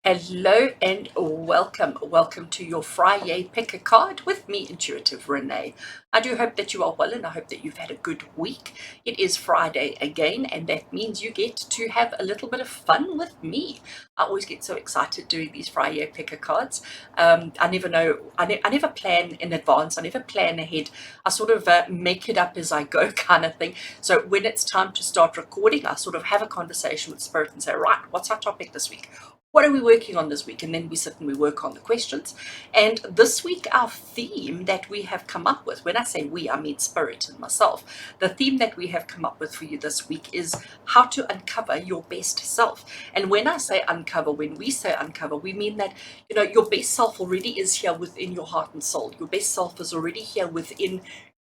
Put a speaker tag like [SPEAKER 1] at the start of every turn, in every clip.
[SPEAKER 1] Hello and welcome. Welcome to your FriYay Pick a Card with me, Intuitive Rene. I do hope that you are well and I hope that you've had a good week. It is Friday again, and that means you get to have a little bit of fun with me. I always get so excited doing these FriYay Pick a Cards. I never know, I never plan in advance, I never plan ahead. I sort of make it up as I go kind of thing. So when it's time to start recording, I sort of have a conversation with Spirit and say, right, what's our topic this week? What are we working on this week? And then we sit and we work on the questions. And this week, our theme that we have come up with, when I say we, I mean Spirit and myself, the theme that we have come up with for you this week is how to uncover your best self. And when I say uncover, when we say uncover, we mean that, you know, your best self already is here within your heart and soul. Your best self is already here within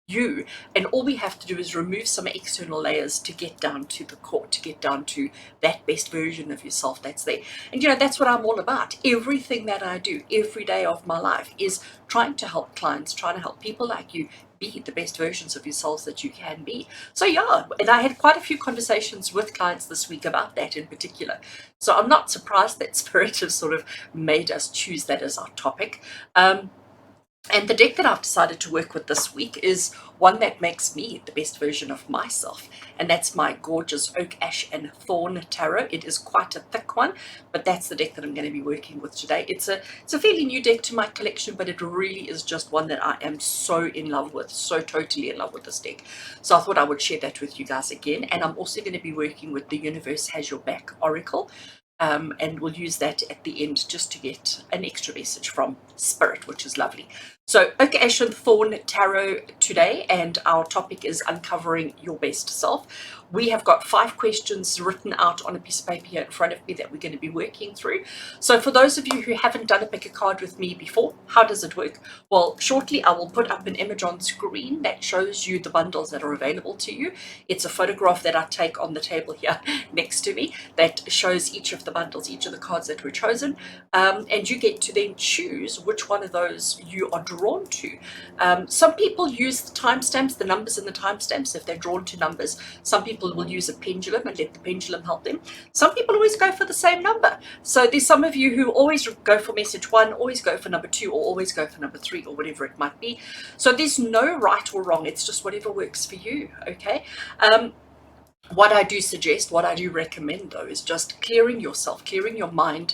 [SPEAKER 1] you, and all we have to do is remove some external layers to get down to the core, to get down to that best version of yourself that's there. And you know, that's what I'm all about. Everything that I do every day of my life is trying to help clients, trying to help people like you be the best versions of yourselves that you can be. So yeah, and I had quite a few conversations with clients this week about that in particular. So I'm not surprised that Spirit has sort of made us choose that as our topic. And the deck that I've decided to work with this week is one that makes me the best version of myself. And that's my gorgeous Oak, Ash and Thorn Tarot. It is quite a thick one, but that's the deck that I'm going to be working with today. It's a fairly new deck to my collection, but it really is just one that I am so in love with, so totally in love with this deck. So I thought I would share that with you guys again. And I'm also going to be working with the Universe Has Your Back Oracle. And we'll use that at the end just to get an extra message from Spirit, which is lovely. So Oak, Ash and Thorn Tarot today, and our topic is uncovering your best self. We have got 5 questions written out on a piece of paper here in front of me that we're going to be working through. So for those of you who haven't done a pick a card with me before, how does it work? Well, shortly I will put up an image on screen that shows you the bundles that are available to you. It's a photograph that I take on the table here next to me that shows each of the bundles, each of the cards that were chosen, and you get to then choose which one of those you are drawn to. Some people use the timestamps, the numbers in the timestamps if they're drawn to numbers. Some people will use a pendulum and let the pendulum help them. Some people always go for the same number. So there's some of you who always go for message 1, always go for number 2, or always go for number 3, or whatever it might be. So there's no right or wrong. It's just whatever works for you, okay? What I do suggest, what I do recommend though, is just clearing yourself, clearing your mind,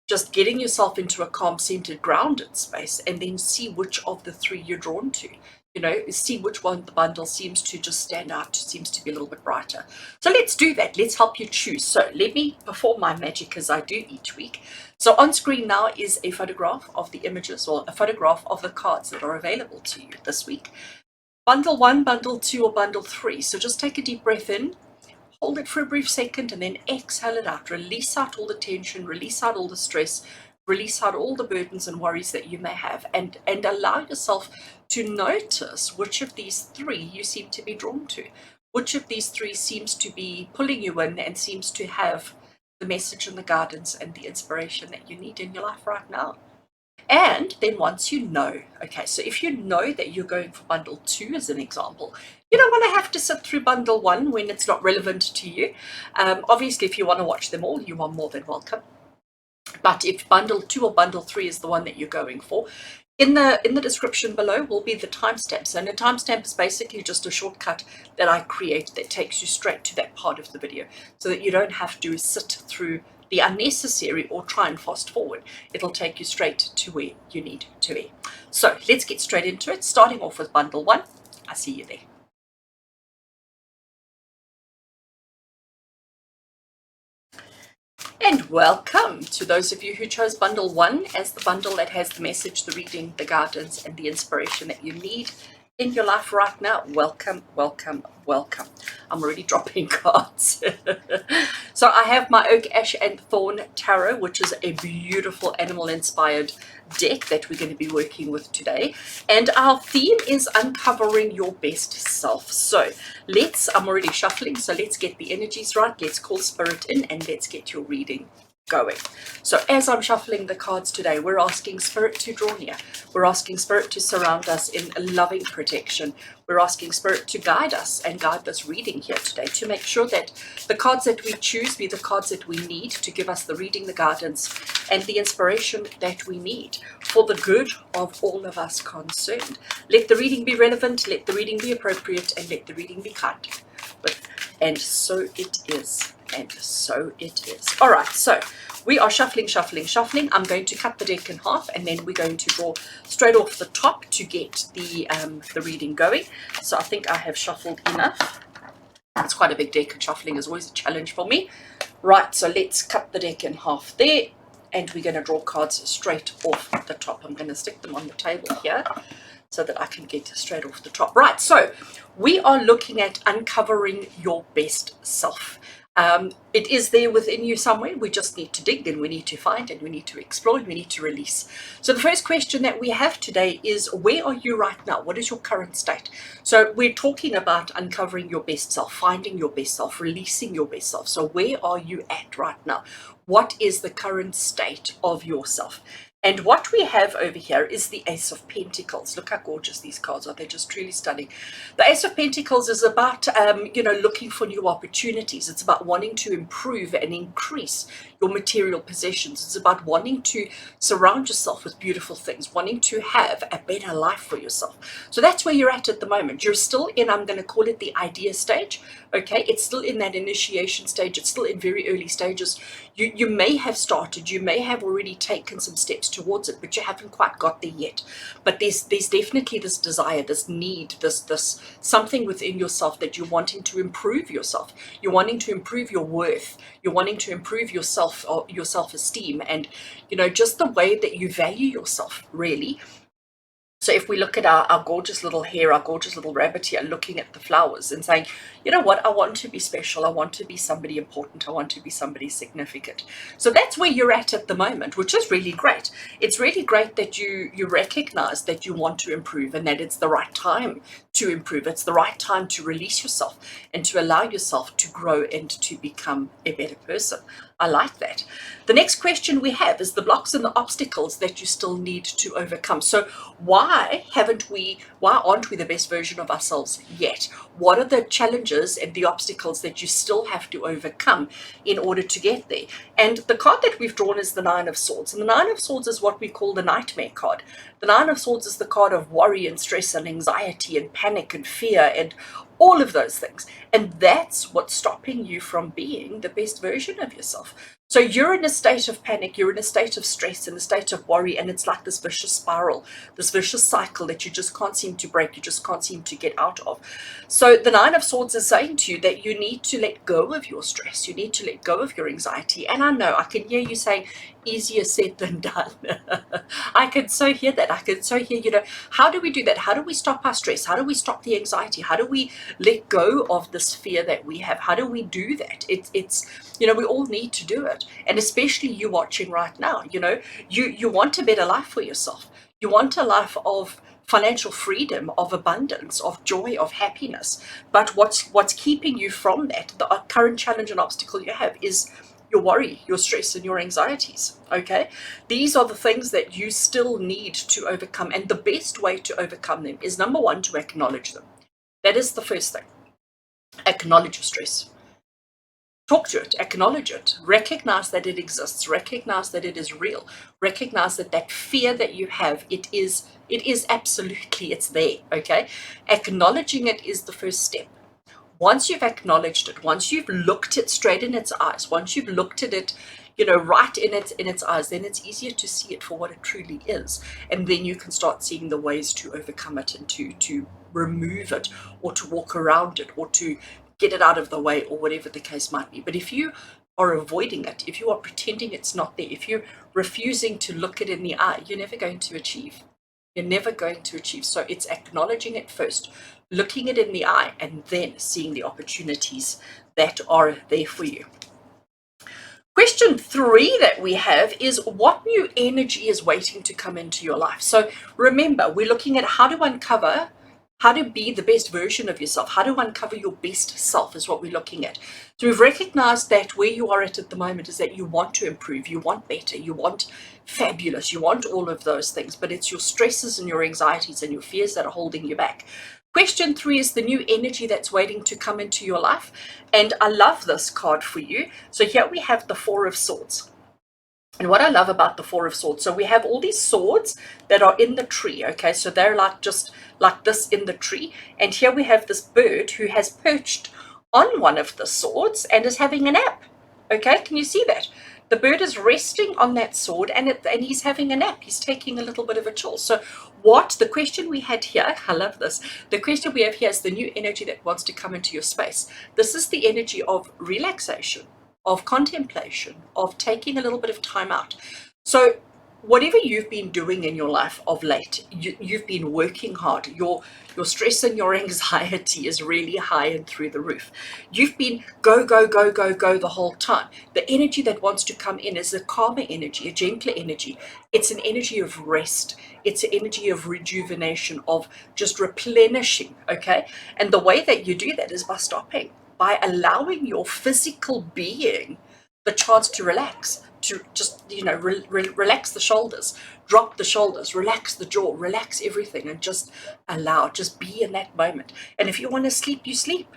[SPEAKER 1] just getting yourself into a calm, centered, grounded space, and then see which of the 3 you're drawn to. You know, see which one the bundle seems to just stand out, seems to be a little bit brighter. So let's do that. Let's help you choose. So let me perform my magic as I do each week. So on screen now is a photograph of the images, or a photograph of the cards that are available to you this week. Bundle 1, bundle 2, or bundle 3. So just take a deep breath in. Hold it for a brief second and then exhale it out. Release out all the tension, release out all the stress, release out all the burdens and worries that you may have, and allow yourself to notice which of these 3 you seem to be drawn to. Which of these 3 seems to be pulling you in and seems to have the message and the guidance and the inspiration that you need in your life right now. And then once you know, okay, so if you know that you're going for bundle 2 as an example, you don't want to have to sit through bundle 1 when it's not relevant to you. Obviously, if you want to watch them all, you are more than welcome. But if bundle 2 or bundle 3 is the one that you're going for, in the description below will be the timestamps. And a timestamp is basically just a shortcut that I create that takes you straight to that part of the video, so that you don't have to sit through the unnecessary or try and fast forward. It'll take you straight to where you need to be. So let's get straight into it, starting off with bundle 1. I see you there. And welcome to those of you who chose bundle 1 as the bundle that has the message, the reading, the guidance, and the inspiration that you need in your life right now. Welcome, welcome, welcome. I'm already dropping cards. So I have my Oak, Ash and Thorn Tarot, which is a beautiful animal-inspired deck that we're going to be working with today. And our theme is uncovering your best self. So I'm already shuffling, so let's get the energies right. Let's call Spirit in and let's get your reading going. So as I'm shuffling the cards today, we're asking Spirit to draw near. We're asking Spirit to surround us in loving protection. We're asking Spirit to guide us and guide this reading here today to make sure that the cards that we choose be the cards that we need to give us the reading, the guidance, and the inspiration that we need for the good of all of us concerned. Let the reading be relevant, let the reading be appropriate, and let the reading be kind. And so it is. And so it is. All right, so we are shuffling. I'm going to cut the deck in half, and then we're going to draw straight off the top to get the reading going. So I think I have shuffled enough. It's quite a big deck, and shuffling is always a challenge for me. Right, so let's cut the deck in half there, and we're going to draw cards straight off the top. I'm going to stick them on the table here so that I can get straight off the top. Right, so we are looking at uncovering your best self. It is there within you somewhere. We just need to dig, and we need to find, and we need to explore, and we need to release. So the first question that we have today is, where are you right now? What is your current state? So we're talking about uncovering your best self, finding your best self, releasing your best self. So where are you at right now? What is the current state of yourself? And what we have over here is the Ace of Pentacles. Look how gorgeous these cards are. They're just truly stunning. The Ace of Pentacles is about, looking for new opportunities. It's about wanting to improve and increase your material possessions. It's about wanting to surround yourself with beautiful things, wanting to have a better life for yourself. So that's where you're at the moment. You're still in, I'm going to call it the idea stage. Okay, it's still in that initiation stage. It's still in very early stages. You may have started, you may have already taken some steps towards it, but you haven't quite got there yet. But there's definitely this desire, this need, this something within yourself that you're wanting to improve yourself. You're wanting to improve your worth. You're wanting to improve yourself, or your self-esteem, and just the way that you value yourself, really. So if we look at our gorgeous little hare, our gorgeous little rabbit here, looking at the flowers and saying, you know what, I want to be special. I want to be somebody important. I want to be somebody significant. So that's where you're at the moment, which is really great. It's really great that you recognize that you want to improve, and that it's the right time to improve. It's the right time to release yourself and to allow yourself to grow and to become a better person. I like that. The next question we have is the blocks and the obstacles that you still need to overcome. So why aren't we the best version of ourselves yet? What are the challenges and the obstacles that you still have to overcome in order to get there? And the card that we've drawn is the Nine of Swords. And the Nine of Swords is what we call the nightmare card. The Nine of Swords is the card of worry and stress and anxiety and panic and fear and all of those things. And that's what's stopping you from being the best version of yourself. So you're in a state of panic, you're in a state of stress, in a state of worry, and it's like this vicious spiral, this vicious cycle that you just can't seem to break, you just can't seem to get out of. So the Nine of Swords is saying to you that you need to let go of your stress, you need to let go of your anxiety. And I know, I can hear you saying, easier said than done. I can so hear that. I can so hear, how do we do that? How do we stop our stress? How do we stop the anxiety? How do we let go of this fear that we have? How do we do that? It's we all need to do it. And especially you watching right now, you want a better life for yourself. You want a life of financial freedom, of abundance, of joy, of happiness. But what's keeping you from that, the current challenge and obstacle you have, is your worry, your stress, and your anxieties. Okay, these are the things that you still need to overcome, and the best way to overcome them is, number one, to acknowledge them. That is the first thing. Acknowledge your stress. Talk to it, acknowledge it, recognize that it exists, recognize that it is real, recognize that fear that you have, it is absolutely, it's there. Okay, acknowledging it is the first step. Once you've acknowledged it, once you've looked it straight in its eyes, once you've looked at it, right in its eyes, then it's easier to see it for what it truly is. And then you can start seeing the ways to overcome it and to remove it, or to walk around it, or to get it out of the way, or whatever the case might be. But if you are avoiding it, if you are pretending it's not there, if you're refusing to look it in the eye, you're never going to achieve. You're never going to achieve. So it's acknowledging it first, looking it in the eye, and then seeing the opportunities that are there for you. Question 3 that we have is, what new energy is waiting to come into your life? So remember, we're looking at how to uncover how to be the best version of yourself, how to uncover your best self is what we're looking at. So we've recognized that where you are at the moment is that you want to improve, you want better, you want fabulous, you want all of those things, but it's your stresses and your anxieties and your fears that are holding you back. Question 3 is the new energy that's waiting to come into your life. And I love this card for you. So here we have the Four of Swords. And what I love about the Four of Swords, so we have all these swords that are in the tree, okay? So they're like just like this in the tree. And here we have this bird who has perched on one of the swords and is having a nap, okay? Can you see that? The bird is resting on that sword and he's having a nap. He's taking a little bit of a chill. So the question we had here, I love this. The question we have here is the new energy that wants to come into your space. This is the energy of relaxation, of contemplation, of taking a little bit of time out. So whatever you've been doing in your life of late, you've been working hard. Your stress and your anxiety is really high and through the roof. You've been go the whole time. The energy that wants to come in is a calmer energy, a gentler energy. It's an energy of rest. It's an energy of rejuvenation, of just replenishing, okay? And the way that you do that is by stopping, by allowing your physical being the chance to relax, to just, relax the shoulders, drop the shoulders, relax the jaw, relax everything, and just be in that moment. And if you want to sleep, you sleep.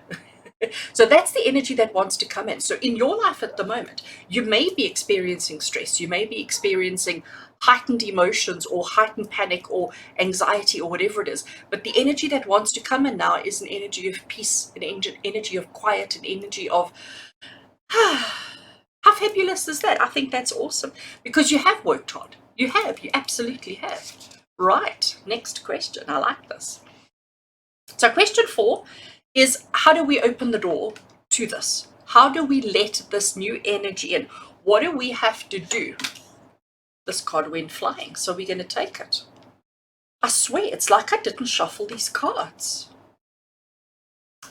[SPEAKER 1] So that's the energy that wants to come in. So in your life at the moment, you may be experiencing stress, you may be experiencing heightened emotions or heightened panic or anxiety or whatever it is. But the energy that wants to come in now is an energy of peace, an energy of quiet, an energy of how fabulous is that? I think that's awesome because you have worked hard. You absolutely have. Right, next question. I like this. So question 4 is, how do we open the door to this? How do we let this new energy in? What do we have to do? This card went flying, so we're going to take it. I swear, it's like I didn't shuffle these cards.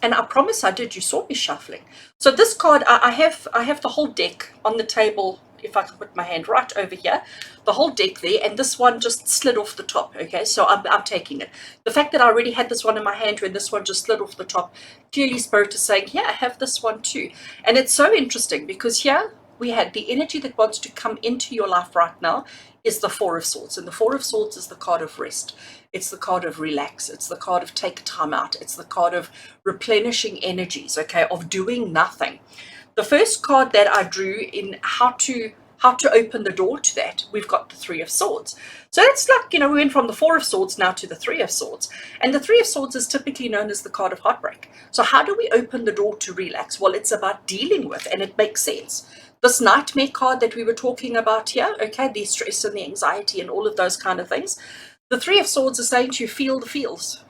[SPEAKER 1] And I promise I did. You saw me shuffling. So this card, I have the whole deck on the table. If I can put my hand right over here, the whole deck there, and this one just slid off the top. Okay, so I'm taking it. The fact that I already had this one in my hand when this one just slid off the top, clearly Spirit is saying, yeah, I have this one too. And it's so interesting because here we had the energy that wants to come into your life right now is the Four of Swords. And the Four of Swords is the card of rest. It's the card of relax. It's the card of take time out. It's the card of replenishing energies, okay, of doing nothing. The first card that I drew in how to open the door to that, we've got the Three of Swords. So it's like, we went from the Four of Swords now to the Three of Swords. And the Three of Swords is typically known as the card of heartbreak. So how do we open the door to relax? Well, it's about dealing with, and it makes sense. This nightmare card that we were talking about here, okay, the stress and the anxiety and all of those kind of things. The Three of Swords is saying to you, feel the feels.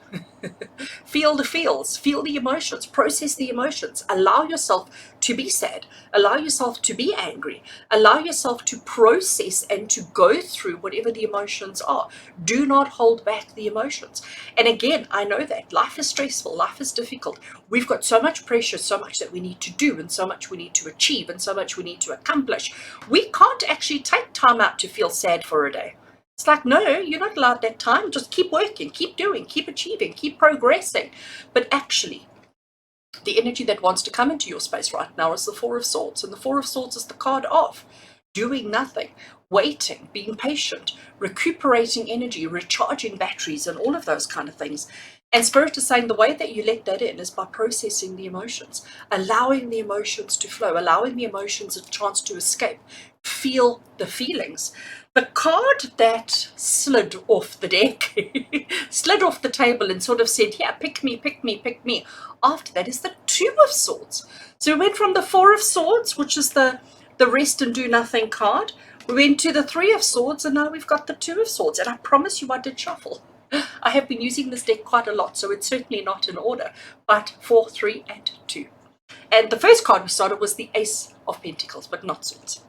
[SPEAKER 1] Feel the feels, feel the emotions, process the emotions, allow yourself to be sad, allow yourself to be angry, allow yourself to process and to go through whatever the emotions are. Do not hold back the emotions. And again, I know that life is stressful, life is difficult. We've got so much pressure, so much that we need to do, and so much we need to achieve, and so much we need to accomplish. We can't actually take time out to feel sad for a day. It's like, no, you're not allowed that time. Just keep working, keep doing, keep achieving, keep progressing. But actually, the energy that wants to come into your space right now is the Four of Swords. And the Four of Swords is the card of doing nothing, waiting, being patient, recuperating energy, recharging batteries, and all of those kind of things. And Spirit is saying the way that you let that in is by processing the emotions, allowing the emotions to flow, allowing the emotions a chance to escape, feel the feelings. The card that slid off the deck, slid off the table and sort of said, yeah, pick me, pick me, pick me. After that is the Two of Swords. So we went from the Four of Swords, which is the rest and do nothing card. We went to the Three of Swords, and now we've got the Two of Swords. And I promise you I did shuffle. I have been using this deck quite a lot, so it's certainly not in order, but 4, 3, and 2. And the first card we started was the Ace of Pentacles, but not Swords.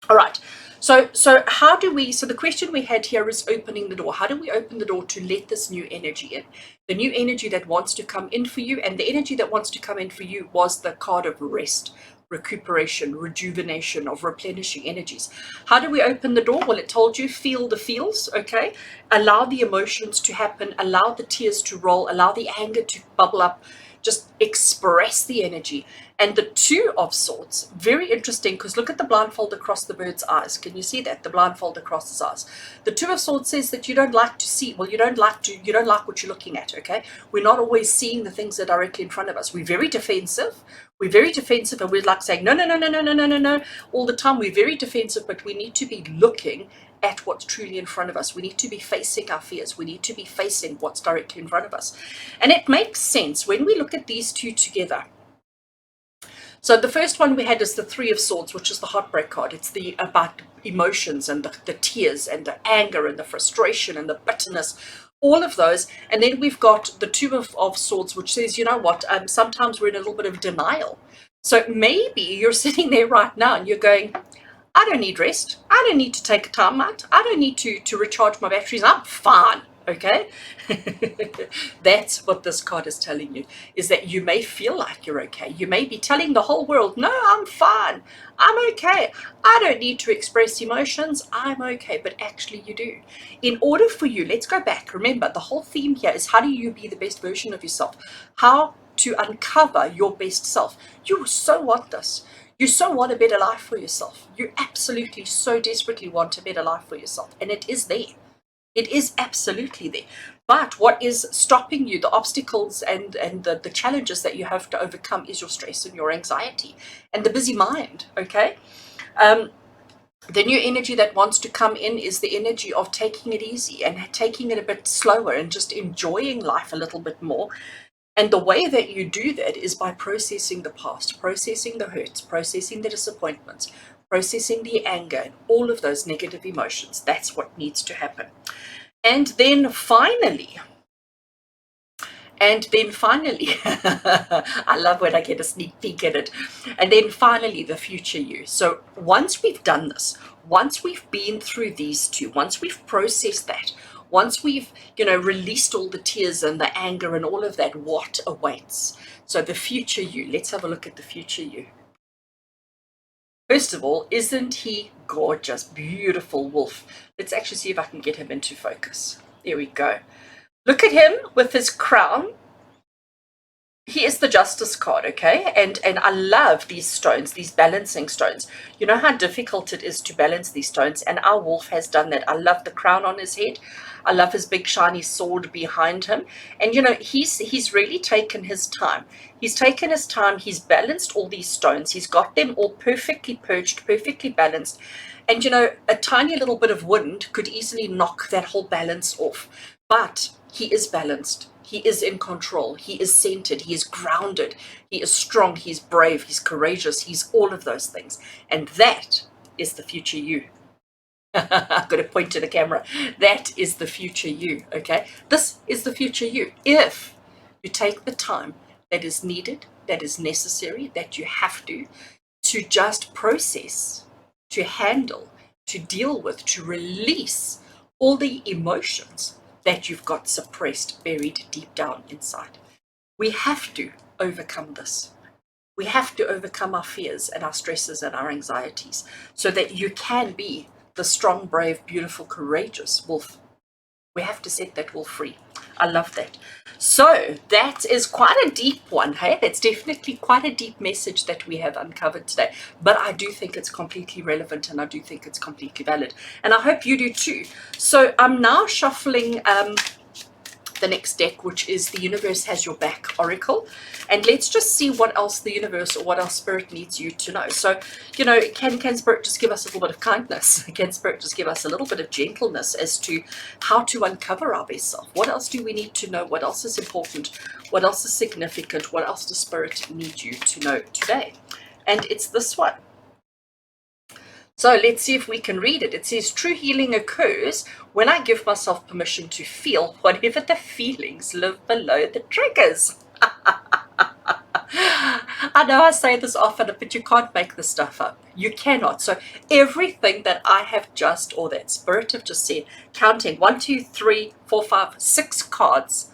[SPEAKER 1] All right. So how do we, so the question we had here is opening the door. How do we open the door to let this new energy in? The new energy that wants to come in for you, and the energy that wants to come in for you was the card of rest, recuperation, rejuvenation, of replenishing energies. How do we open the door? Well, it told you, feel the feels, okay? Allow the emotions to happen, allow the tears to roll, allow the anger to bubble up, just express the energy. And the Two of Swords, very interesting, because look at the blindfold across the bird's eyes. Can you see that? The blindfold across his eyes. The Two of Swords says that you don't like to see, well, you don't like what you're looking at, okay? We're not always seeing the things that are directly in front of us. We're very defensive. We're very defensive, and we're like saying, no, no, no, no, no, no, no, no, no, all the time. We're very defensive, but we need to be looking at what's truly in front of us. We need to be facing our fears. We need to be facing what's directly in front of us. And it makes sense when we look at these two together. So the first one we had is the Three of Swords, which is the heartbreak card. It's about emotions and the tears and the anger and the frustration and the bitterness, all of those. And then we've got the Two of Swords, which says, you know what, sometimes we're in a little bit of denial. So maybe you're sitting there right now and you're going, I don't need rest. I don't need to take a time out. I don't need to recharge my batteries. I'm fine. Okay. That's what this card is telling you, is that you may feel like you're okay. You may be telling the whole world, no, I'm fine. I'm okay. I don't need to express emotions. I'm okay. But actually you do. In order for you, let's go back. Remember, the whole theme here is how do you be the best version of yourself? How to uncover your best self. You so want this. You so want a better life for yourself. You absolutely so desperately want a better life for yourself. And it is there. It is absolutely there. But what is stopping you, the obstacles and the challenges that you have to overcome, is your stress and your anxiety and the busy mind, okay? The new energy that wants to come in is the energy of taking it easy and taking it a bit slower and just enjoying life a little bit more. And the way that you do that is by processing the past, processing the hurts, processing the disappointments, processing the anger, and all of those negative emotions. That's what needs to happen. And then finally, I love when I get a sneak peek at it. And then finally, the future you. So once we've done this, once we've been through these two, once we've processed that, once we've, released all the tears and the anger and all of that, what awaits? So the future you, let's have a look at the future you. First of all, isn't he gorgeous? Beautiful wolf. Let's actually see if I can get him into focus. There we go. Look at him with his crown. He is the Justice card, okay? And I love these stones, these balancing stones. You know how difficult it is to balance these stones, and our wolf has done that. I love the crown on his head. I love his big shiny sword behind him. And, he's really taken his time. He's taken his time. He's balanced all these stones. He's got them all perfectly perched, perfectly balanced. And, a tiny little bit of wind could easily knock that whole balance off. But he is balanced. He is in control. He is centered. He is grounded. He is strong. He's brave. He's courageous. He's all of those things. And that is the future you. I've got to point to the camera. That is the future you, okay? This is the future you. If you take the time that is needed, that is necessary, that you have to just process, to handle, to deal with, to release all the emotions that you've got suppressed, buried deep down inside. We have to overcome this. We have to overcome our fears and our stresses and our anxieties so that you can be the strong, brave, beautiful, courageous wolf. We have to set that wolf free. I love that. So that is quite a deep one, hey? That's definitely quite a deep message that we have uncovered today. But I do think it's completely relevant, and I do think it's completely valid. And I hope you do too. So I'm now shuffling the next deck, which is the Universe Has Your Back Oracle. And let's just see what else the universe or what else Spirit needs you to know. So, can Spirit just give us a little bit of kindness? Can Spirit just give us a little bit of gentleness as to how to uncover our best self? What else do we need to know? What else is important? What else is significant? What else does Spirit need you to know today? And it's this one. So let's see if we can read it. It says, true healing occurs when I give myself permission to feel whatever the feelings live below the triggers. I know I say this often, but you can't make this stuff up. You cannot. So everything that I have just, or that Spirit have just said, counting 1, 2, 3, 4, 5, 6 cards,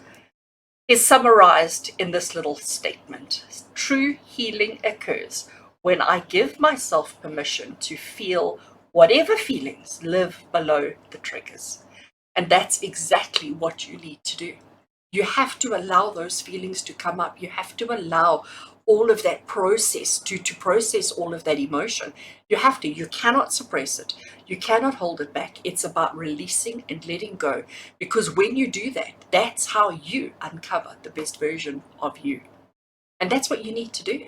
[SPEAKER 1] is summarized in this little statement. True healing occurs when I give myself permission to feel whatever feelings live below the triggers. And that's exactly what you need to do. You have to allow those feelings to come up. You have to allow all of that process to process all of that emotion. You have to. You cannot suppress it. You cannot hold it back. It's about releasing and letting go. Because when you do that, that's how you uncover the best version of you. And that's what you need to do.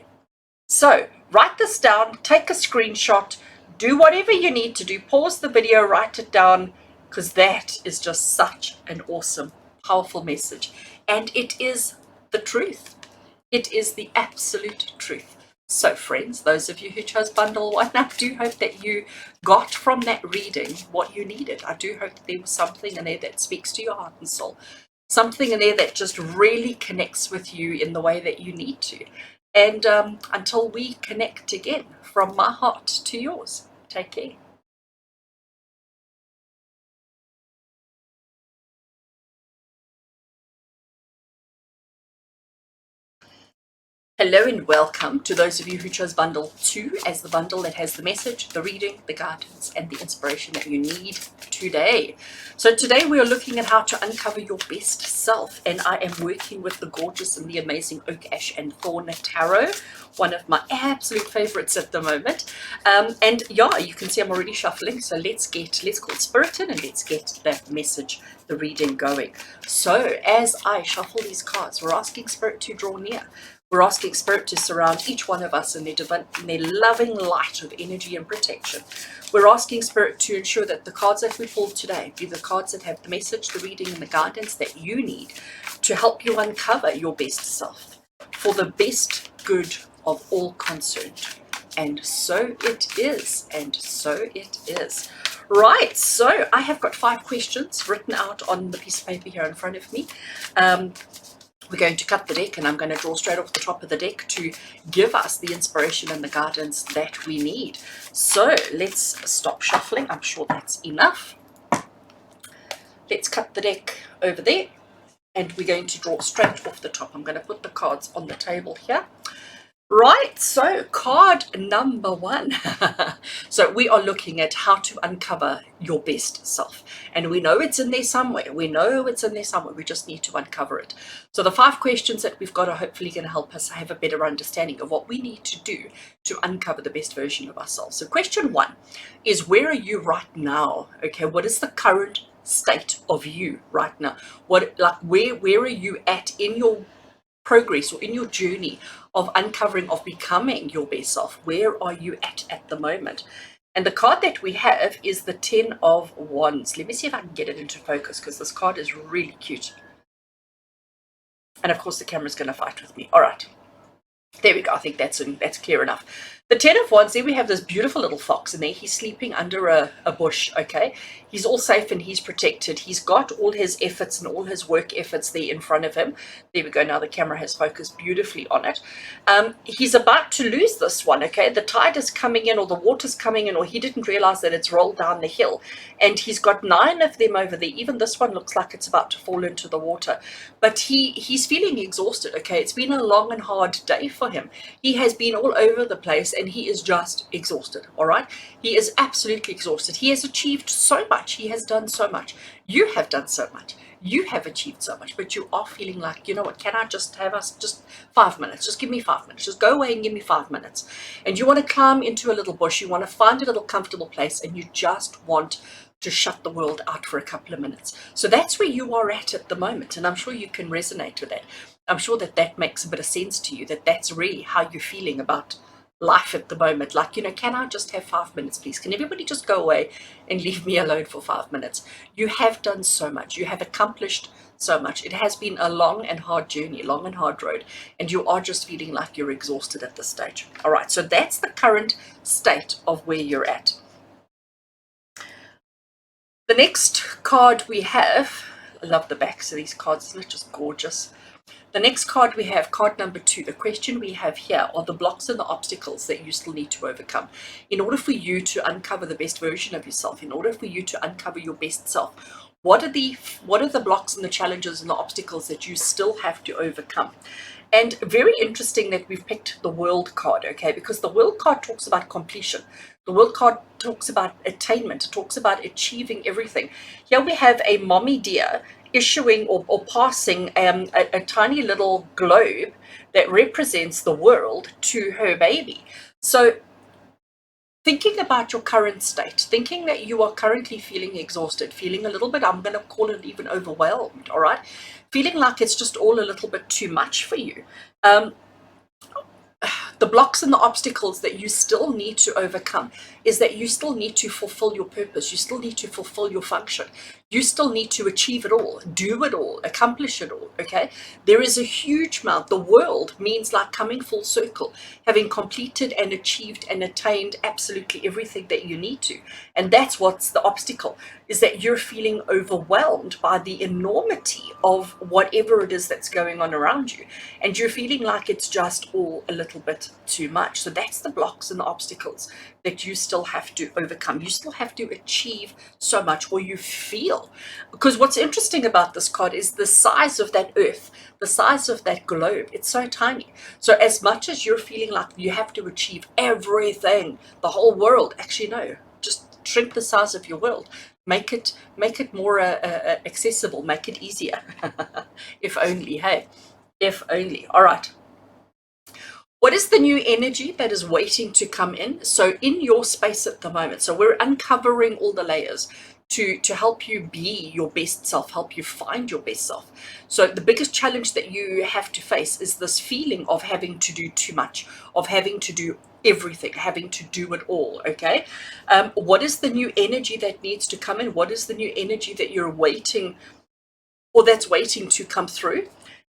[SPEAKER 1] So write this down, take a screenshot, do whatever you need to do, pause the video, write it down, because that is just such an awesome, powerful message. And it is the truth. It is the absolute truth. So friends, those of you who chose bundle one, I do hope that you got from that reading what you needed. I do hope that there was something in there that speaks to your heart and soul. Something in there that just really connects with you in the way that you need to. And until we connect again, from my heart to yours, take care. Hello and welcome to those of you who chose bundle 2 as the bundle that has the message, the reading, the guidance, and the inspiration that you need today. So today we are looking at how to uncover your best self, and I am working with the gorgeous and the amazing Oak, Ash, and Thorn Tarot, one of my absolute favorites at the moment. And yeah, you can see I'm already shuffling, so let's call spirit in and let's get that message, the reading going. So as I shuffle these cards, we're asking spirit to draw near. We're asking spirit to surround each one of us in their loving light of energy and protection. We're asking spirit to ensure that the cards that we pulled today be the cards that have the message, the reading, and the guidance that you need to help you uncover your best self for the best good of all concerned. And so it is, and so it is. Right, so I have got 5 questions written out on the piece of paper here in front of me. We're going to cut the deck, and I'm going to draw straight off the top of the deck to give us the inspiration and the guidance that we need. So let's stop shuffling. I'm sure that's enough. Let's cut the deck over there, and we're going to draw straight off the top. I'm going to put the cards on the table here. Right, so card number 1. So we are looking at how to uncover your best self. And we know it's in there somewhere. We know it's in there somewhere. We just need to uncover it. So the 5 questions that we've got are hopefully going to help us have a better understanding of what we need to do to uncover the best version of ourselves. So question 1 is, where are you right now? Okay, what is the current state of you right now? Where are you at in your progress or in your journey of uncovering, of becoming your best self? Where are you at the moment? And the card that we have is the 10 of Wands. Let me see if I can get it into focus, because this card is really cute. And of course the camera's going to fight with me. All right, there we go. I think that's clear enough. The 10 of Wands, there we have this beautiful little fox in there. He's sleeping under a bush, okay? He's all safe and he's protected. He's got all his efforts and all his work efforts there in front of him. There we go. Now the camera has focused beautifully on it. He's about to lose this one, okay? The tide is coming in, or the water's coming in, or he didn't realize that it's rolled down the hill. And he's got 9 of them over there. Even this one looks like it's about to fall into the water. But he's feeling exhausted, okay? It's been a long and hard day for him. He has been all over the place, and he is just exhausted. All right, he is absolutely exhausted. He has achieved so much. He has done so much. You have done so much. You have achieved so much, but you are feeling like, you know what, can I just have us just 5 minutes? Just give me 5 minutes. Just go away and give me 5 minutes. And you want to climb into a little bush. You want to find a little comfortable place, and you just want to shut the world out for a couple of minutes. So that's where you are at the moment, and I'm sure you can resonate with that. I'm sure that makes a bit of sense to you, that that's really how you're feeling about life at the moment. Like, you know, can I just have 5 minutes, please? Can everybody just go away and leave me alone for 5 minutes? You have done so much. You have accomplished so much. It has been a long and hard journey, long and hard road, and you are just feeling like you're exhausted at this stage. All right, so that's the current state of where you're at. The next card we have, I love the backs of these cards, isn't it just gorgeous? The next card we have, card number 2, the question we have here are the blocks and the obstacles that you still need to overcome in order for you to uncover the best version of yourself, in order for you to uncover your best self. What are the blocks and the challenges and the obstacles that you still have to overcome? And very interesting that we've picked the World card, okay, because the World card talks about completion. The World card talks about attainment. It talks about achieving everything. Here we have a mommy deer issuing or passing a tiny little globe that represents the world to her baby. So thinking about your current state, thinking that you are currently feeling exhausted, feeling a little bit, I'm going to call it even overwhelmed, all right? Feeling like it's just all a little bit too much for you. The blocks and the obstacles that you still need to overcome is that you still need to fulfill your purpose. You still need to fulfill your function. You still need to achieve it all, do it all, accomplish it all, okay? There is a huge amount. The world means like coming full circle, having completed and achieved and attained absolutely everything that you need to. And that's what's the obstacle, is that you're feeling overwhelmed by the enormity of whatever it is that's going on around you. And you're feeling like it's just all a little bit too much. So that's the blocks and the obstacles that you still have to overcome. You still have to achieve so much, or you feel. Because what's interesting about this card is the size of that earth, the size of that globe. It's so tiny. So as much as you're feeling like you have to achieve everything, the whole world, actually no, just shrink the size of your world. Make it more accessible, make it easier. If only, hey, if only. All right. What is the new energy that is waiting to come in? So in your space at the moment, so we're uncovering all the layers to help you be your best self, help you find your best self. So the biggest challenge that you have to face is this feeling of having to do too much, of having to do everything, having to do it all, okay? What is the new energy that needs to come in? What is the new energy that you're waiting, or that's waiting to come through?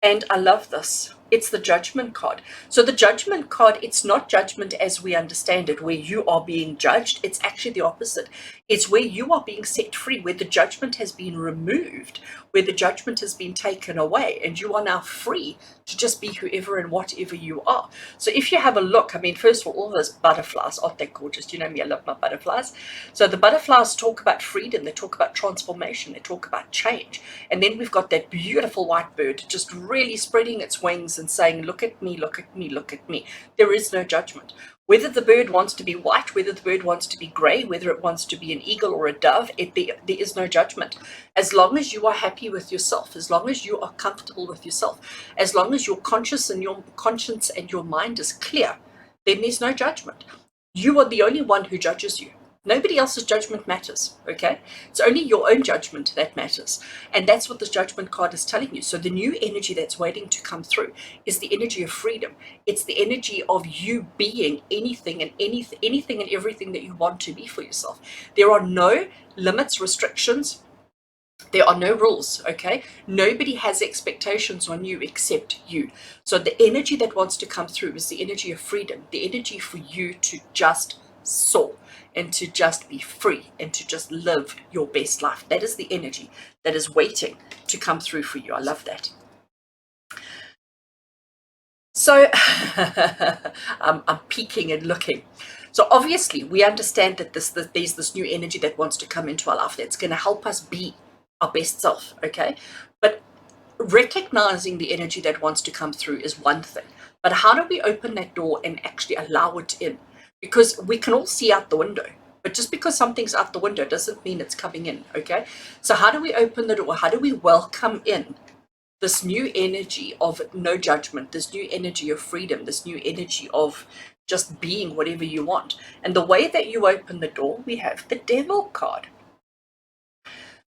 [SPEAKER 1] And I love this. It's the Judgment card. So the Judgment card, it's not judgment as we understand it, where you are being judged. It's actually the opposite. It's where you are being set free, where the judgment has been removed, where the judgment has been taken away, and you are now free to just be whoever and whatever you are. So if you have a look, I mean, first of all those butterflies, aren't they gorgeous? You know me, I love my butterflies. So the butterflies talk about freedom, they talk about transformation, they talk about change. And then we've got that beautiful white bird just really spreading its wings and saying, look at me, look at me, look at me. There is no judgment. Whether the bird wants to be white, whether the bird wants to be grey, whether it wants to be an eagle or a dove, there is no judgment. As long as you are happy with yourself, as long as you are comfortable with yourself, as long as your conscience and your mind is clear, then there's no judgment. You are the only one who judges you. Nobody else's judgment matters, okay? It's only your own judgment that matters. And that's what the Judgment card is telling you. So the new energy that's waiting to come through is the energy of freedom. It's the energy of you being anything and everything that you want to be for yourself. There are no limits, restrictions. There are no rules, okay? Nobody has expectations on you except you. So the energy that wants to come through is the energy of freedom, the energy for you to just soar and to just be free and to just live your best life. That is the energy that is waiting to come through for you. I love that. So I'm peeking and looking. So obviously we understand that there's this new energy that wants to come into our life that's going to help us be our best self, okay? But recognizing the energy that wants to come through is one thing. But how do we open that door and actually allow it in? Because we can all see out the window, but just because something's out the window doesn't mean it's coming in, okay? So how do we open the door? How do we welcome in this new energy of no judgment, this new energy of freedom, this new energy of just being whatever you want? And the way that you open the door, we have the Devil card.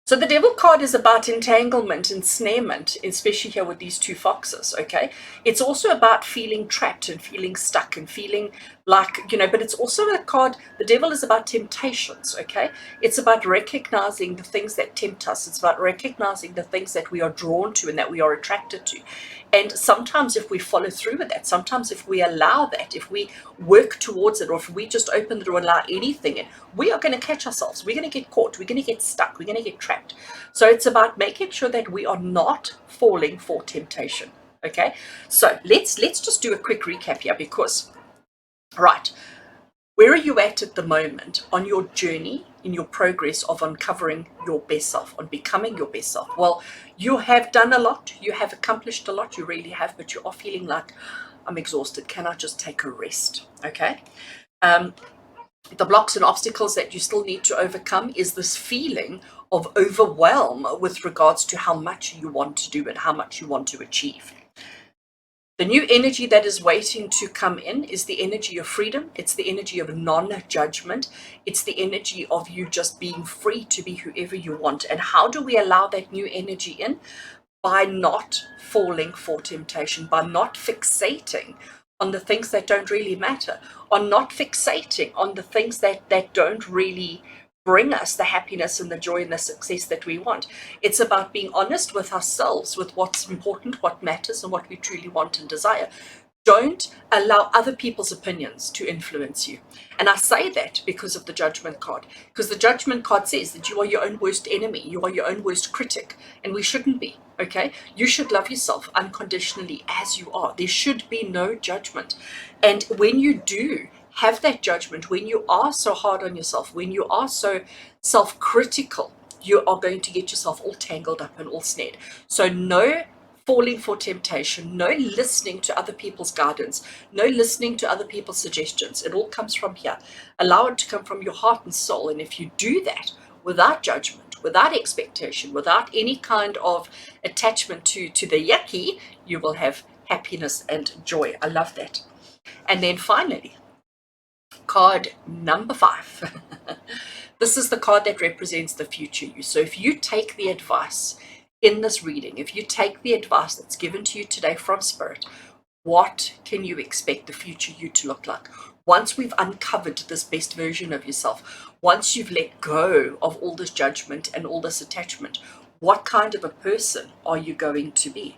[SPEAKER 1] So the Devil card is about entanglement, ensnarement, especially here with these two foxes, okay? It's also about feeling trapped and feeling stuck and feeling like, you know, but it's also a card, the Devil is about temptations, okay? It's about recognizing the things that tempt us. It's about recognizing the things that we are drawn to and that we are attracted to. And sometimes if we follow through with that, sometimes if we allow that, if we work towards it, or if we just open the door and allow anything in, we are going to catch ourselves. We're going to get caught. We're going to get stuck. We're going to get trapped. So it's about making sure that we are not falling for temptation. Okay. So let's just do a quick recap here, because, right, where are you at the moment on your journey in your progress of uncovering your best self, on becoming your best self? Well, you have done a lot, you have accomplished a lot, you really have, but you are feeling like, I'm exhausted, can I just take a rest? Okay. The blocks and obstacles that you still need to overcome is this feeling of overwhelm with regards to how much you want to do and how much you want to achieve. The new energy that is waiting to come in is the energy of freedom. It's the energy of non-judgment. It's the energy of you just being free to be whoever you want. And how do we allow that new energy in? By not falling for temptation, by not fixating on the things that don't really matter, on not fixating on the things that don't really bring us the happiness and the joy and the success that we want. It's about being honest with ourselves, with what's important, what matters, and what we truly want and desire. Don't allow other people's opinions to influence you. And I say that because of the judgment card, because the judgment card says that you are your own worst enemy, you are your own worst critic, and we shouldn't be, okay? You should love yourself unconditionally as you are. There should be no judgment. And when you do have that judgment, when you are so hard on yourself, when you are so self-critical, you are going to get yourself all tangled up and all snared. So no falling for temptation, no listening to other people's guidance, no listening to other people's suggestions. It all comes from here. Allow it to come from your heart and soul. And if you do that without judgment, without expectation, without any kind of attachment to the yucky, you will have happiness and joy. I love that. And then finally, card number 5. This is the card that represents the future you. So if you take the advice in this reading, if you take the advice that's given to you today from Spirit, what can you expect the future you to look like? Once we've uncovered this best version of yourself, once you've let go of all this judgment and all this attachment, what kind of a person are you going to be?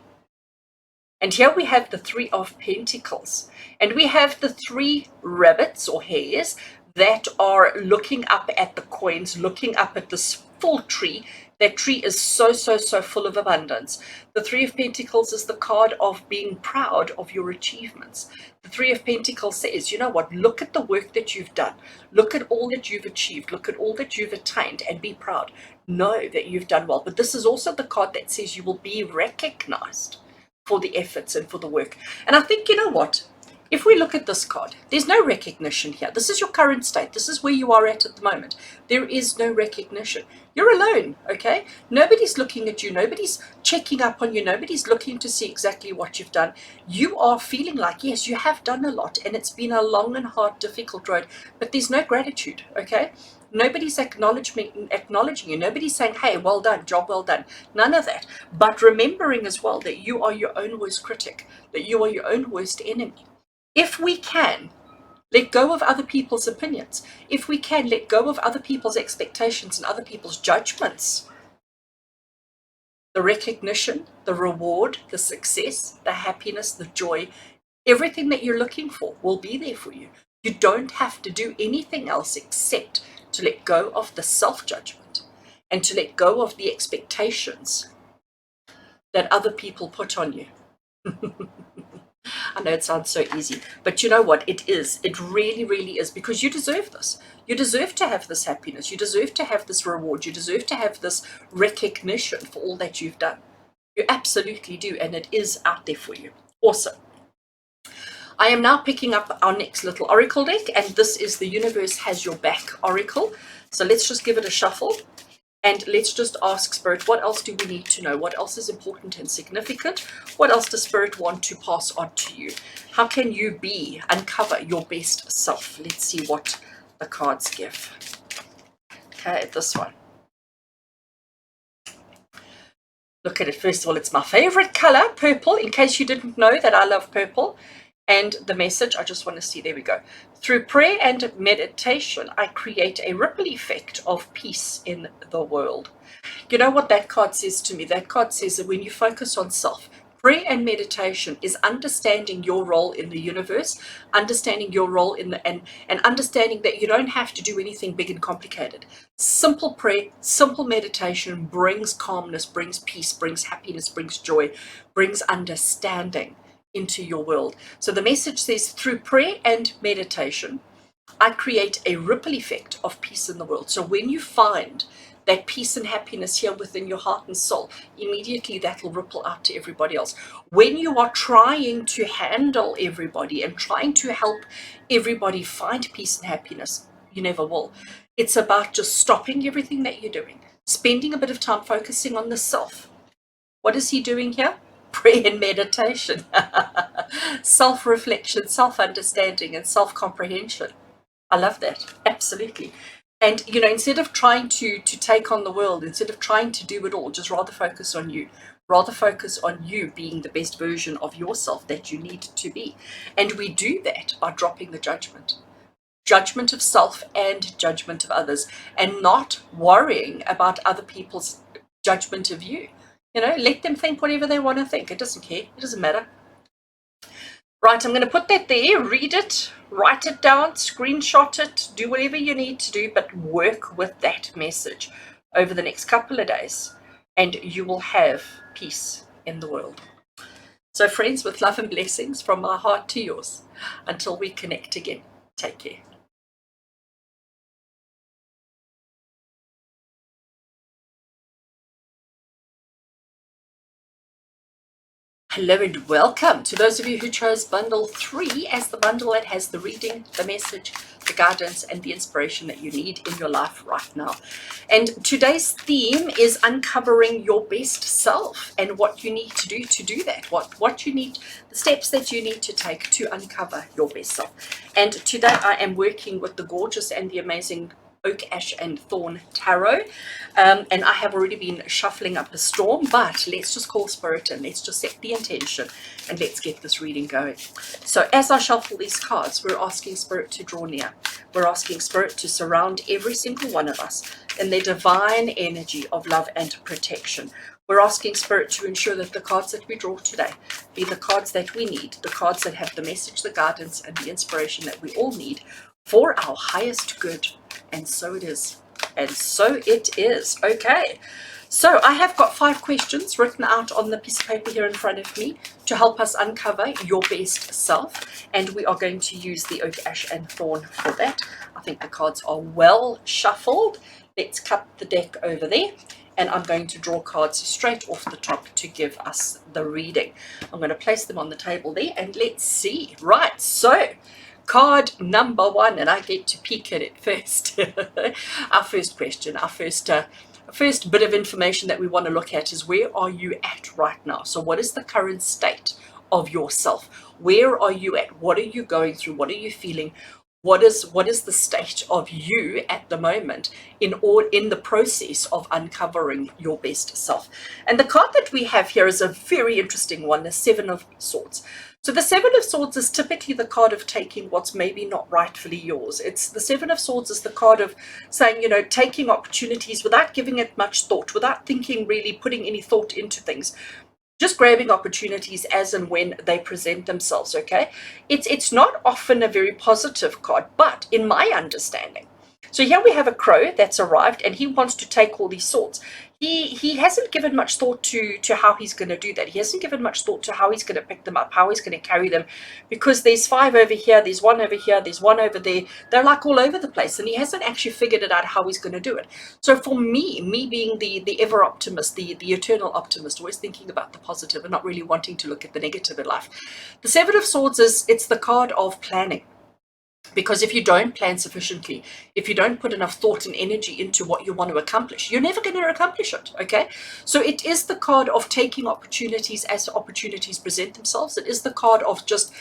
[SPEAKER 1] And here we have the 3 of Pentacles, and we have the 3 rabbits or hares that are looking up at the coins, looking up at this full tree. That tree is so full of abundance. The 3 of Pentacles is the card of being proud of your achievements. The 3 of Pentacles says, you know what, look at the work that you've done. Look at all that you've achieved. Look at all that you've attained and be proud. Know that you've done well. But this is also the card that says you will be recognized for the efforts and for the work. And I think, you know what, if we look at this card, there's no recognition here. This is your current state. This is where you are at the moment. There is no recognition. You're alone, okay? Nobody's looking at you. Nobody's checking up on you. Nobody's looking to see exactly what you've done. You are feeling like, yes, you have done a lot, and it's been a long and hard, difficult road, but there's no gratitude, okay? Nobody's acknowledging you. Nobody's saying, hey, well done, job well done. None of that. But remembering as well that you are your own worst critic, that you are your own worst enemy. If we can let go of other people's opinions, if we can let go of other people's expectations and other people's judgments, the recognition, the reward, the success, the happiness, the joy, everything that you're looking for will be there for you. You don't have to do anything else except to let go of the self-judgment and to let go of the expectations that other people put on you. I know it sounds so easy, but you know what? It is. It really is, because you deserve this. You deserve to have this happiness. You deserve to have this reward. You deserve to have this recognition for all that you've done. You absolutely do, and it is out there for you. Awesome. I am now picking up our next little oracle deck, and this is the Universe Has Your Back oracle. So let's just give it a shuffle, and let's just ask Spirit, what else do we need to know? What else is important and significant? What else does Spirit want to pass on to you? How can you uncover your best self? Let's see what the cards give. Okay, this one. Look at it. First of all, it's my favorite color, purple, in case you didn't know that I love purple. And the message, I just want to see, there we go. Through prayer and meditation, I create a ripple effect of peace in the world. You know what that card says to me? That card says that when you focus on self, prayer and meditation is understanding your role in the universe, understanding your role in the, and understanding that you don't have to do anything big and complicated. Simple prayer, simple meditation brings calmness, brings peace, brings happiness, brings joy, brings understanding into your world. So the message says, through prayer and meditation, I create a ripple effect of peace in the world. So when you find that peace and happiness here within your heart and soul, immediately that will ripple out to everybody else. When you are trying to handle everybody and trying to help everybody find peace and happiness, you never will. It's about just stopping everything that you're doing, spending a bit of time focusing on the self. What is he doing here? Prayer and meditation, self-reflection, self-understanding, and self-comprehension. I love that. Absolutely. And, instead of trying to take on the world, instead of trying to do it all, just rather focus on you. Rather focus on you being the best version of yourself that you need to be. And we do that by dropping the judgment of self and judgment of others, and not worrying about other people's judgment of you. Let them think whatever they want to think. It doesn't care. It doesn't matter. Right, I'm going to put that there, read it, write it down, screenshot it, do whatever you need to do, but work with that message over the next couple of days, and you will have peace in the world. So friends, with love and blessings from my heart to yours, until we connect again, take care. Hello and welcome to those of you who chose bundle 3 as the bundle that has the reading, the message, the guidance, and the inspiration that you need in your life right now. And today's theme is uncovering your best self and what you need to do that, what you need, the steps that you need to take to uncover your best self. And today I am working with the gorgeous and the amazing Oak, Ash and Thorn Tarot, and I have already been shuffling up a storm, but let's just call Spirit in, let's just set the intention, and let's get this reading going. So as I shuffle these cards, we're asking Spirit to draw near. We're asking Spirit to surround every single one of us in their divine energy of love and protection. We're asking Spirit to ensure that the cards that we draw today be the cards that we need, the cards that have the message, the guidance, and the inspiration that we all need for our highest good. And so it is. And so it is. Okay. So I have got 5 questions written out on the piece of paper here in front of me to help us uncover your best self. And we are going to use the Oak, Ash and Thorn for that. I think the cards are well shuffled. Let's cut the deck over there. And I'm going to draw cards straight off the top to give us the reading. I'm going to place them on the table there and let's see. Right. So card number 1, and I get to peek at it first. Our first question, our first bit of information that we want to look at is, where are you at right now? So what is the current state of yourself? Where are you at? What are you going through? What are you feeling? What is the state of you at the moment in the process of uncovering your best self? And the card that we have here is a very interesting one, the 7 of Swords. So the 7 of Swords is typically the card of taking what's maybe not rightfully yours. It's the 7 of Swords is the card of saying, taking opportunities without giving it much thought, without thinking, really putting any thought into things. Just grabbing opportunities as and when they present themselves, okay? It's not often a very positive card, but in my understanding. So here we have a crow that's arrived and he wants to take all these swords. He hasn't given much thought to how he's going to do that. He hasn't given much thought to how he's going to pick them up, how he's going to carry them, because there's 5 over here, there's 1 over here, there's 1 over there. They're like all over the place, and he hasn't actually figured it out how he's going to do it. So for me being the ever optimist, the eternal optimist, always thinking about the positive and not really wanting to look at the negative in life, the 7 of Swords it's the card of planning. Because if you don't plan sufficiently, if you don't put enough thought and energy into what you want to accomplish, you're never going to accomplish it, okay? So it is the card of taking opportunities as opportunities present themselves. It is the card of just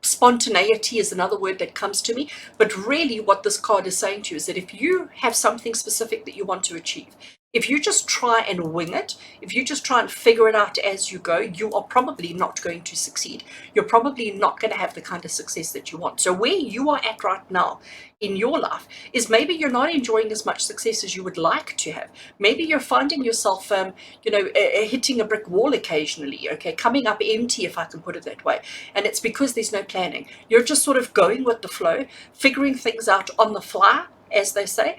[SPEAKER 1] spontaneity is another word that comes to me. But really what this card is saying to you is that if you have something specific that you want to achieve, if you just try and wing it, if you just try and figure it out as you go, you are probably not going to succeed. You're probably not going to have the kind of success that you want. So where you are at right now in your life is maybe you're not enjoying as much success as you would like to have. Maybe you're finding yourself, hitting a brick wall occasionally, okay, coming up empty, if I can put it that way. And it's because there's no planning. You're just sort of going with the flow, figuring things out on the fly, as they say.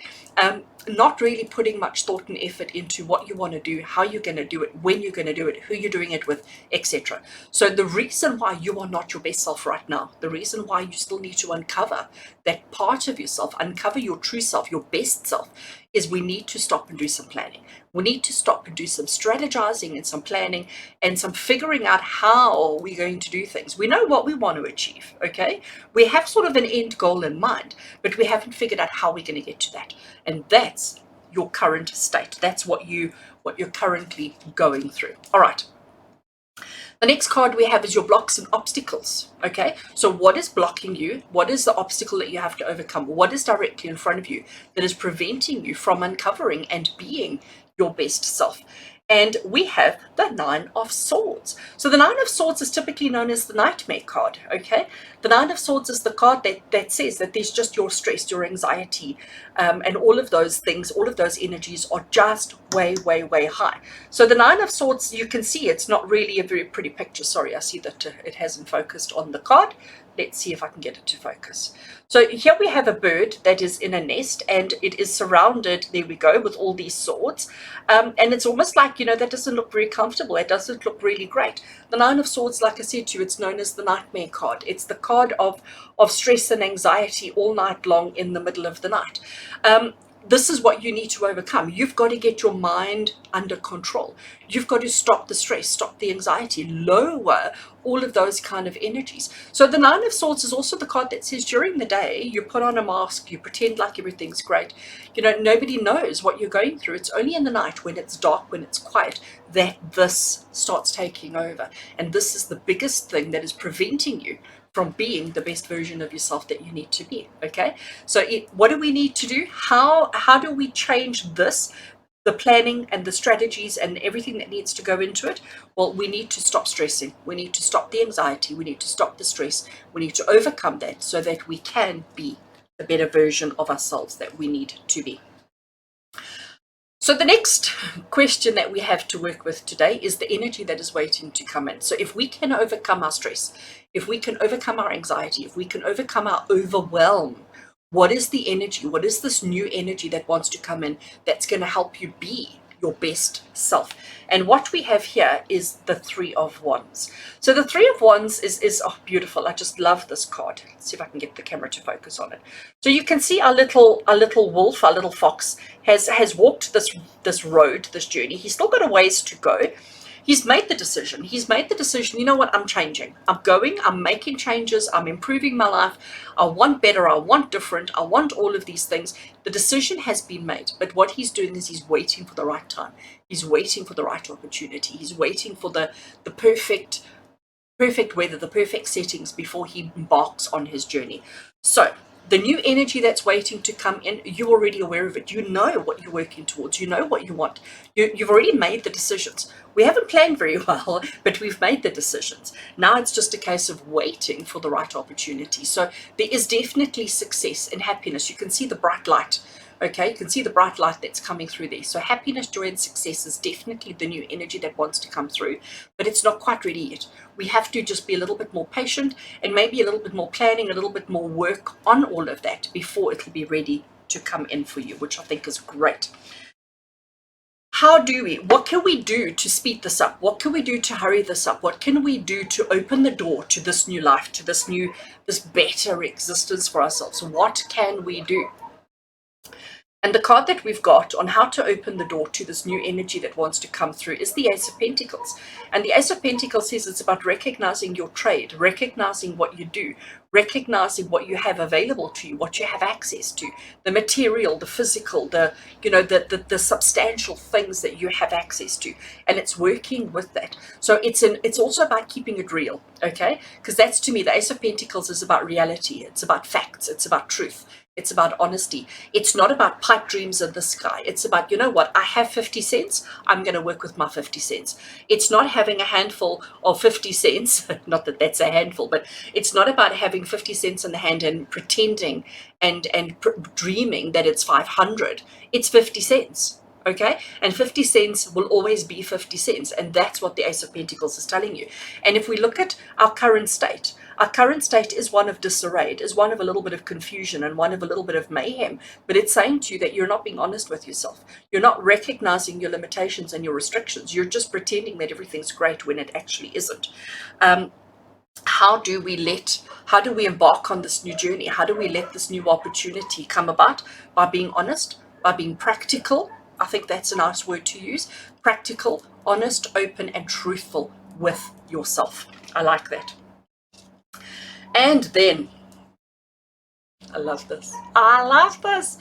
[SPEAKER 1] Not really putting much thought and effort into what you want to do, how you're going to do it, when you're going to do it, who you're doing it with, etc. So the reason why you are not your best self right now, the reason why you still need to uncover that part of yourself, uncover your true self, your best self, is we need to stop and do some planning. We need to stop and do some strategizing and some planning and some figuring out how we're going to do things. We know what we want to achieve, okay? We have sort of an end goal in mind, but we haven't figured out how we're going to get to that. And that's your current state. That's what you're currently going through. All right. The next card we have is your blocks and obstacles, okay? So what is blocking you? What is the obstacle that you have to overcome? What is directly in front of you that is preventing you from uncovering and being your best self? And we have the Nine of Swords. So the Nine of Swords is typically known as the nightmare card, okay? The Nine of Swords is the card that says that there's just your stress, your anxiety, and all of those things, all of those energies are just way, way, way high. So the Nine of Swords, you can see it's not really a very pretty picture. Sorry, I see that it hasn't focused on the card. Let's see if I can get it to focus. So here we have a bird that is in a nest, and it is surrounded, there we go, with all these swords. And it's almost like, that doesn't look very comfortable. It doesn't look really great. The Nine of Swords, like I said to you, it's known as the nightmare card. It's the card of stress and anxiety all night long in the middle of the night. This is what you need to overcome. You've got to get your mind under control. You've got to stop the stress, stop the anxiety, lower all of those kind of energies. So the Nine of Swords is also the card that says during the day, you put on a mask, you pretend like everything's great. Nobody knows what you're going through. It's only in the night when it's dark, when it's quiet, that this starts taking over. And this is the biggest thing that is preventing you from being the best version of yourself that you need to be, okay? So what do we need to do? How do we change this, the planning and the strategies and everything that needs to go into it? Well, we need to stop stressing. We need to stop the anxiety. We need to stop the stress. We need to overcome that so that we can be the better version of ourselves that we need to be. So the next question that we have to work with today is the energy that is waiting to come in. So if we can overcome our stress, if we can overcome our anxiety, if we can overcome our overwhelm, what is the energy? What is this new energy that wants to come in that's going to help you be your best self? And what we have here is the Three of Wands. So the Three of Wands is beautiful. I just love this card. Let's see if I can get the camera to focus on it. So you can see our little wolf, our little fox has walked this road, this journey. He's still got a ways to go. He's made the decision. You know what? I'm changing. I'm making changes. I'm improving my life. I want better. I want different. I want all of these things. The decision has been made. But what he's doing is he's waiting for the right time. He's waiting for the right opportunity. He's waiting for the perfect weather, the perfect settings before he embarks on his journey. So the new energy that's waiting to come in, you're already aware of it. You know what you're working towards. You know what you want. You've already made the decisions. We haven't planned very well, but we've made the decisions. Now it's just a case of waiting for the right opportunity. So there is definitely success and happiness. You can see the bright light. Okay, you can see the bright light that's coming through there. So happiness, joy, and success is definitely the new energy that wants to come through, but it's not quite ready yet. We have to just be a little bit more patient and maybe a little bit more planning, a little bit more work on all of that before it'll be ready to come in for you, which I think is great. What can we do to speed this up? What can we do to hurry this up? What can we do to open the door to this new life, to this better existence for ourselves? What can we do? And the card that we've got on how to open the door to this new energy that wants to come through is the Ace of Pentacles. And the Ace of Pentacles says it's about recognizing your trade, recognizing what you do, recognizing what you have available to you, what you have access to, the material, the physical, the substantial things that you have access to. And it's working with that. So it's also about keeping it real, okay? Because that's, to me, the Ace of Pentacles is about reality. It's about facts. It's about truth. It's about honesty. It's not about pipe dreams in the sky. It's about, you know what, I have 50 cents. I'm going to work with my 50 cents. It's not having a handful of 50 cents. Not that that's a handful, but it's not about having 50 cents in the hand and pretending and dreaming that it's 500. It's 50 cents. Okay, and 50 cents will always be 50 cents, and that's what the Ace of Pentacles is telling you. And if we look at our current state, Our current state is one of disarray, it is one of a little bit of confusion and one of a little bit of mayhem, but it's saying to you that you're not being honest with yourself. You're not recognizing your limitations and your restrictions. You're just pretending that everything's great when it actually isn't. How do we embark on this new journey? How do we let this new opportunity come about? By being honest, by being practical. I think that's a nice word to use. Practical, honest, open, and truthful with yourself. I like that. And then, I love this. I love this.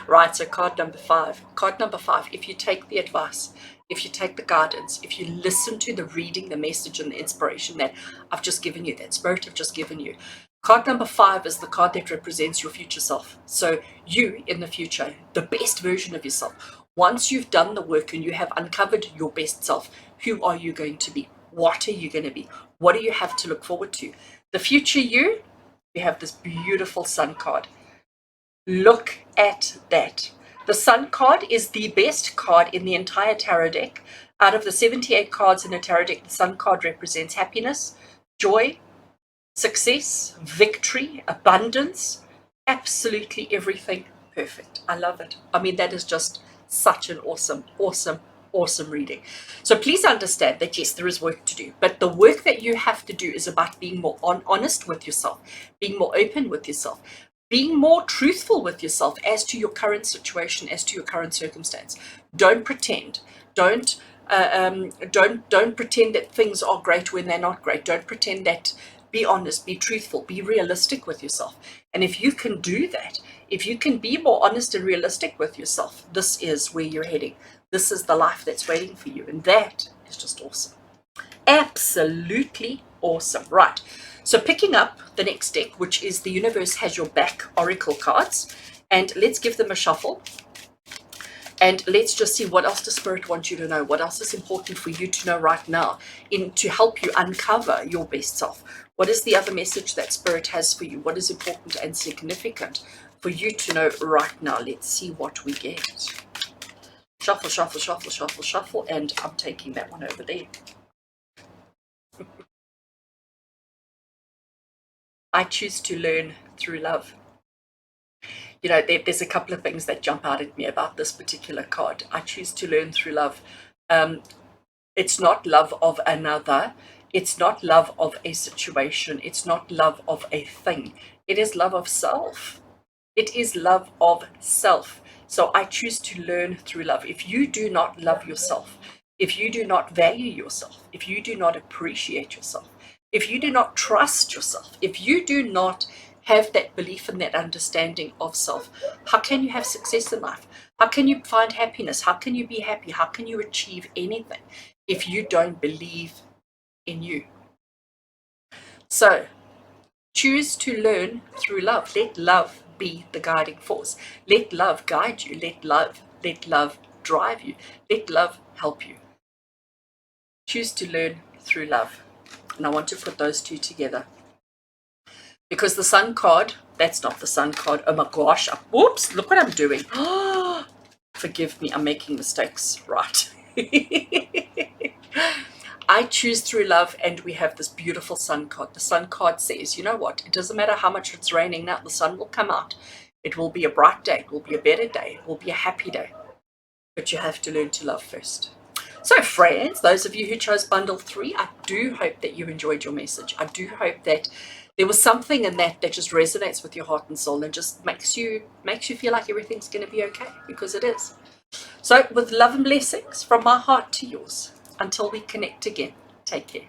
[SPEAKER 1] Right, so card number 5. Card number 5, if you take the advice, if you take the guidance, if you listen to the reading, the message, and the inspiration that I've just given you, that spirit I've just given you, card number 5 is the card that represents your future self. So you in the future, the best version of yourself. Once you've done the work and you have uncovered your best self, who are you going to be? What are you going to be? What do you have to look forward to? The future you have this beautiful sun card. Look at that. The sun card is the best card in the entire tarot deck. Out of the 78 cards in a tarot deck, the sun card represents happiness, joy, success, victory, abundance, absolutely everything perfect. I love it. I mean, that is just such an awesome reading. So please understand that yes, there is work to do, but the work that you have to do is about being more honest with yourself, being more open with yourself, being more truthful with yourself as to your current situation, as to your current circumstance. Don't pretend. Don't pretend that things are great when they're not great. Don't pretend that. Be honest, be truthful, be realistic with yourself. And if you can do that, if you can be more honest and realistic with yourself, this is where you're heading. This is the life that's waiting for you. And that is just awesome. Absolutely awesome. Right. So picking up the next deck, which is the Universe Has Your Back Oracle cards. And let's give them a shuffle. And let's just see what else the Spirit wants you to know. What else is important for you to know right now to help you uncover your best self? What is the other message that Spirit has for you? What is important and significant for you to know right now? Let's see what we get. Shuffle, shuffle, shuffle, shuffle, shuffle. And I'm taking that one over there. I choose to learn through love. You know, there's a couple of things that jump out at me about this particular card. I choose to learn through love. It's not love of another. It's not love of a situation. It's not love of a thing. It is love of self. It is love of self. So I choose to learn through love. If you do not love yourself, if you do not value yourself, if you do not appreciate yourself, if you do not trust yourself, if you do not have that belief and that understanding of self, how can you have success in life? How can you find happiness? How can you be happy? How can you achieve anything if you don't believe in you? So choose to learn through love. Let love be the guiding force. Let love guide you. Let love drive you. Let love help you. Choose to learn through love. And I want to put those two together. Because the sun card, that's not the sun card. Oh my gosh. Whoops, look what I'm doing. Forgive me, I'm making mistakes. Right. I choose through love, and we have this beautiful sun card. The sun card says, you know what? It doesn't matter how much it's raining now. The sun will come out. It will be a bright day. It will be a better day. It will be a happy day. But you have to learn to love first. So friends, those of you who chose bundle 3, I do hope that you enjoyed your message. I do hope that there was something in that just resonates with your heart and soul and just makes you feel like everything's going to be okay, because it is. So with love and blessings from my heart to yours, until we connect again, take care.